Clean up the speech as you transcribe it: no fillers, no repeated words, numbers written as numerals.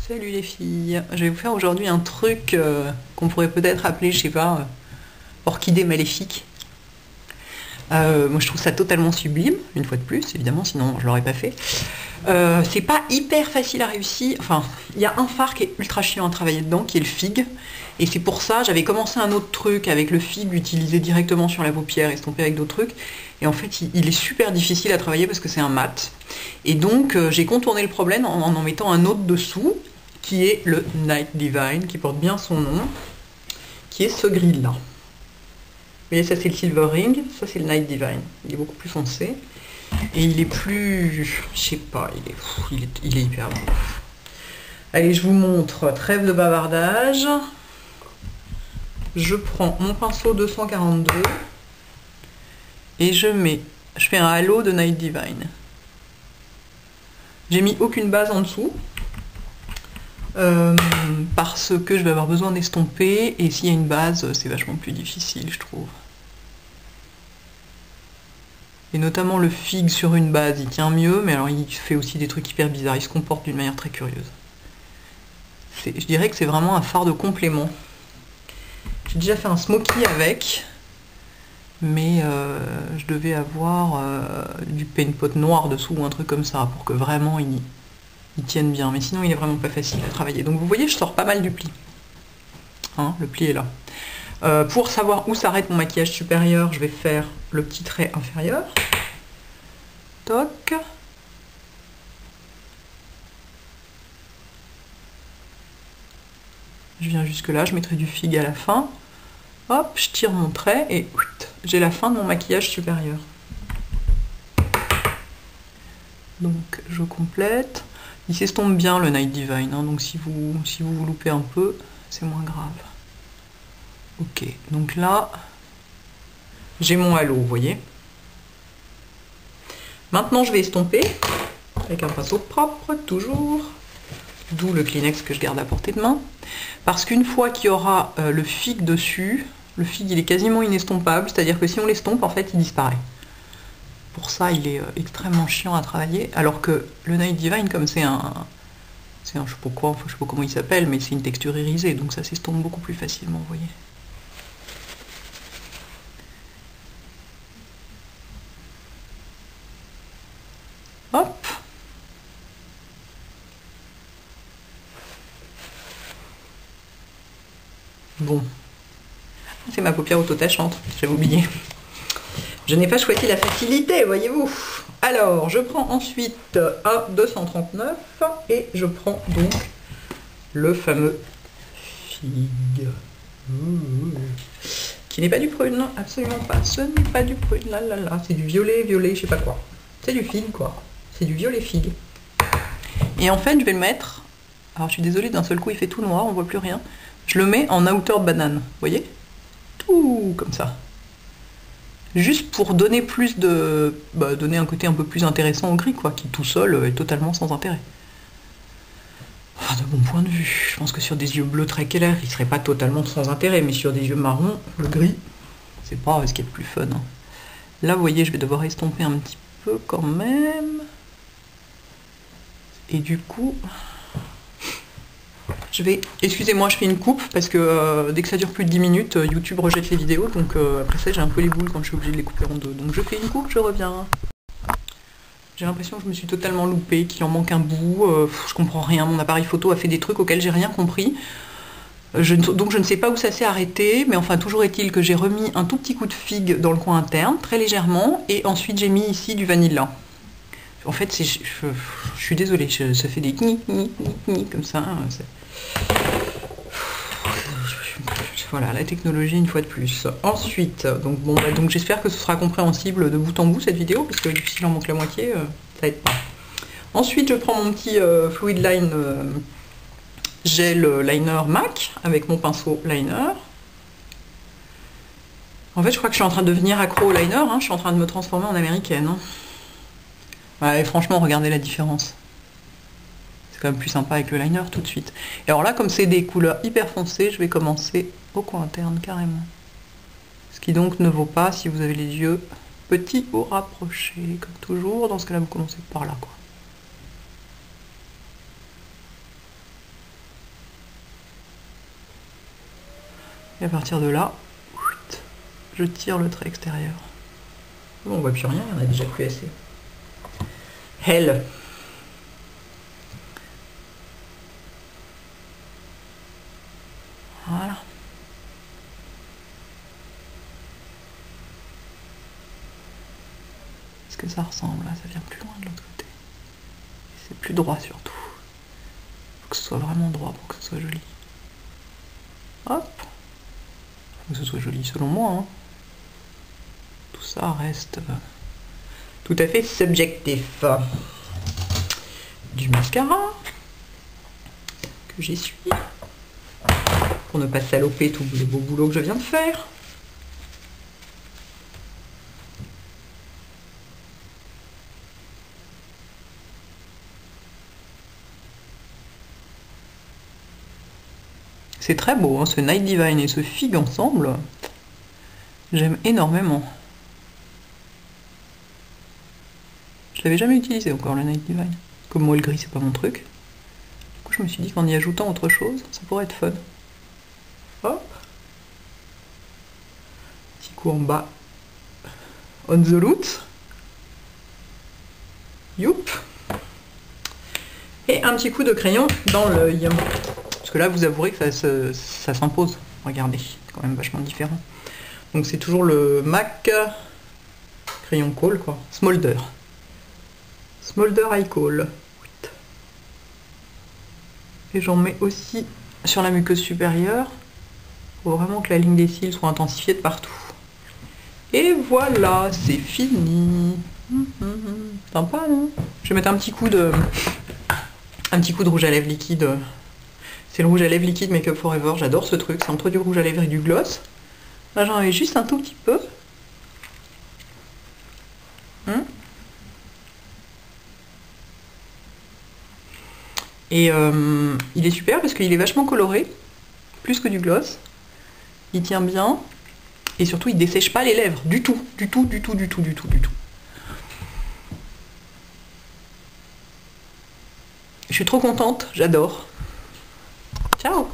Salut les filles, je vais vous faire aujourd'hui un truc qu'on pourrait peut-être appeler, je sais pas, orchidée maléfique. Moi je trouve ça totalement sublime, une fois de plus, évidemment, sinon je l'aurais pas fait. C'est pas hyper facile à réussir, enfin, il y a un phare qui est ultra chiant à travailler dedans, qui est le fig. Et c'est pour ça, j'avais commencé un autre truc avec le fig, utilisé directement sur la paupière, estompé avec d'autres trucs. Et en fait, il est super difficile à travailler parce que c'est un mat. Et donc, j'ai contourné le problème en mettant un autre dessous, qui est le Night Divine, qui porte bien son nom, qui est ce gris-là. Vous voyez, ça c'est le Silver Ring, ça c'est le Night Divine. Il est beaucoup plus foncé. Et il est plus... je sais pas, il est hyper beau. Allez, je vous montre, trêve de bavardage. Je prends mon pinceau 242 et je fais un halo de Night Divine. J'ai mis aucune base en dessous. Parce que je vais avoir besoin d'estomper et s'il y a une base c'est vachement plus difficile je trouve. Et notamment le fig sur une base il tient mieux, mais alors il fait aussi des trucs hyper bizarres, il se comporte d'une manière très curieuse. Je dirais que c'est vraiment un fard de complément. J'ai déjà fait un smoky avec, mais je devais avoir du paint pot noir dessous ou un truc comme ça pour que vraiment ils tiennent bien, mais sinon il est vraiment pas facile à travailler. Donc vous voyez, je sors pas mal du pli. Hein, le pli est là. Pour savoir où s'arrête mon maquillage supérieur, je vais faire le petit trait inférieur. Toc. Je viens jusque là, je mettrai du fig à la fin. Hop, je tire mon trait et j'ai la fin de mon maquillage supérieur. Donc je complète. Il s'estompe bien le Night Divine, hein, donc si vous loupez un peu, c'est moins grave. Ok, donc là, j'ai mon halo, vous voyez. Maintenant, je vais estomper avec un pinceau propre, toujours. D'où le Kleenex que je garde à portée de main. Parce qu'une fois qu'il y aura le fig dessus, le fig il est quasiment inestompable, c'est-à-dire que si on l'estompe, en fait, il disparaît. Pour ça, il est extrêmement chiant à travailler, alors que le Night Divine, comme c'est un je sais pas quoi, enfin, je sais pas comment il s'appelle, mais c'est une texture irisée, donc ça s'estompe beaucoup plus facilement, vous voyez. Hop. Bon. C'est ma paupière auto-tachante, j'avais oublié. Je n'ai pas choisi la facilité, voyez-vous. Alors, je prends ensuite un 239 et je prends donc le fameux fig. Qui n'est pas du prune, absolument pas. Ce n'est pas du prune, là là là. C'est du violet, je sais pas quoi. C'est du fig, quoi. C'est du violet fig. Et en fait, je vais le mettre... alors, je suis désolée, d'un seul coup, il fait tout noir, on voit plus rien. Je le mets en outer banane, vous voyez? Tout comme ça. Juste pour donner plus de... donner un côté un peu plus intéressant au gris, quoi, qui tout seul est totalement sans intérêt. Enfin, de mon point de vue, je pense que sur des yeux bleus très clairs, il serait pas totalement sans intérêt, mais sur des yeux marrons, le gris, c'est pas ce qui est le plus fun. Hein. Là, vous voyez, je vais devoir estomper un petit peu quand même. Et du coup... je vais... excusez-moi, je fais une coupe, parce que dès que ça dure plus de 10 minutes, YouTube rejette les vidéos, donc après ça, j'ai un peu les boules quand je suis obligée de les couper en deux. Donc je fais une coupe, je reviens. J'ai l'impression que je me suis totalement loupée, qu'il en manque un bout, je comprends rien, mon appareil photo a fait des trucs auxquels j'ai rien compris. Donc je ne sais pas où ça s'est arrêté, mais enfin toujours est-il que j'ai remis un tout petit coup de figue dans le coin interne, très légèrement, et ensuite j'ai mis ici du vanilla. En fait, je suis désolée, ça fait des kni comme ça. Voilà, la technologie une fois de plus. Ensuite, donc bon, donc j'espère que ce sera compréhensible de bout en bout cette vidéo, parce que s'il en manque la moitié, ça aide pas. Ensuite, je prends mon petit Fluid Line gel liner MAC avec mon pinceau liner. En fait, je crois que je suis en train de devenir accro au liner, hein, je suis en train de me transformer en américaine. Hein. Ouais, et franchement, regardez la différence. C'est quand même plus sympa avec le liner tout de suite. Et alors là, comme c'est des couleurs hyper foncées, je vais commencer au coin interne carrément. Ce qui donc ne vaut pas si vous avez les yeux petits ou rapprochés. Comme toujours, dans ce cas-là, vous commencez par là, quoi. Et à partir de là, je tire le trait extérieur. Bon, on voit plus rien, il y en a déjà plus assez. Hell. Voilà. Est-ce que ça ressemble là? Ça vient plus loin de l'autre côté. C'est plus droit surtout. Faut que ce soit vraiment droit pour que ce soit joli. Hop. Faut que ce soit joli selon moi. Hein. Tout ça reste tout à fait subjectif. Du mascara que j'essuie pour ne pas saloper tout le beau boulot que je viens de faire. C'est très beau, hein, ce Night Divine et ce Fig ensemble. J'aime énormément. Je l'avais jamais utilisé encore, le Night Divine. Comme moi, le gris, c'est pas mon truc. Du coup, je me suis dit qu'en y ajoutant autre chose, ça pourrait être fun. Hop. Petit coup en bas. On the roots. Youp. Et un petit coup de crayon dans l'œil. Parce que là, vous avouerez que ça s'impose. Regardez, c'est quand même vachement différent. Donc c'est toujours le MAC crayon colle, quoi. Smolder. Smolder Eye Coal. Et j'en mets aussi sur la muqueuse supérieure pour vraiment que la ligne des cils soit intensifiée de partout. Et voilà, c'est fini. Sympa, non? Je vais mettre un petit coup de rouge à lèvres liquide. C'est le rouge à lèvres liquide Make Up Forever. J'adore ce truc. C'est entre du rouge à lèvres et du gloss. Là, j'en mets juste un tout petit peu. Et il est super parce qu'il est vachement coloré, plus que du gloss. Il tient bien. Et surtout, il dessèche pas les lèvres. Du tout. Du tout, du tout, du tout, du tout, du tout. Je suis trop contente. J'adore. Ciao!